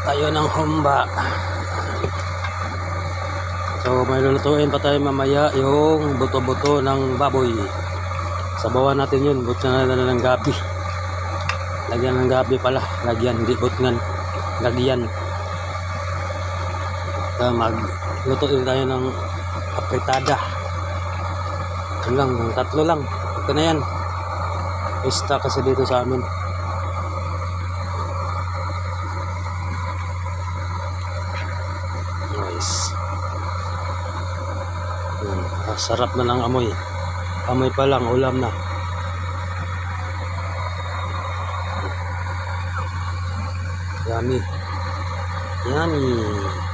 tayo ng humba. So may lulutuin pa tayo mamaya yung buto-buto ng baboy. Sabawan natin yun, buto na ng gabi. Lagyan ng gabi pala, lagyan, hindi butngan, lagyan. So maglutuin tayo ng apritada. Yun lang, yung tatlo lang. Ito na yan. Pista kasi dito sa amin. Nice. Sarap na ng amoy. Amoy pa lang, ulam na. Yummy. Yummy.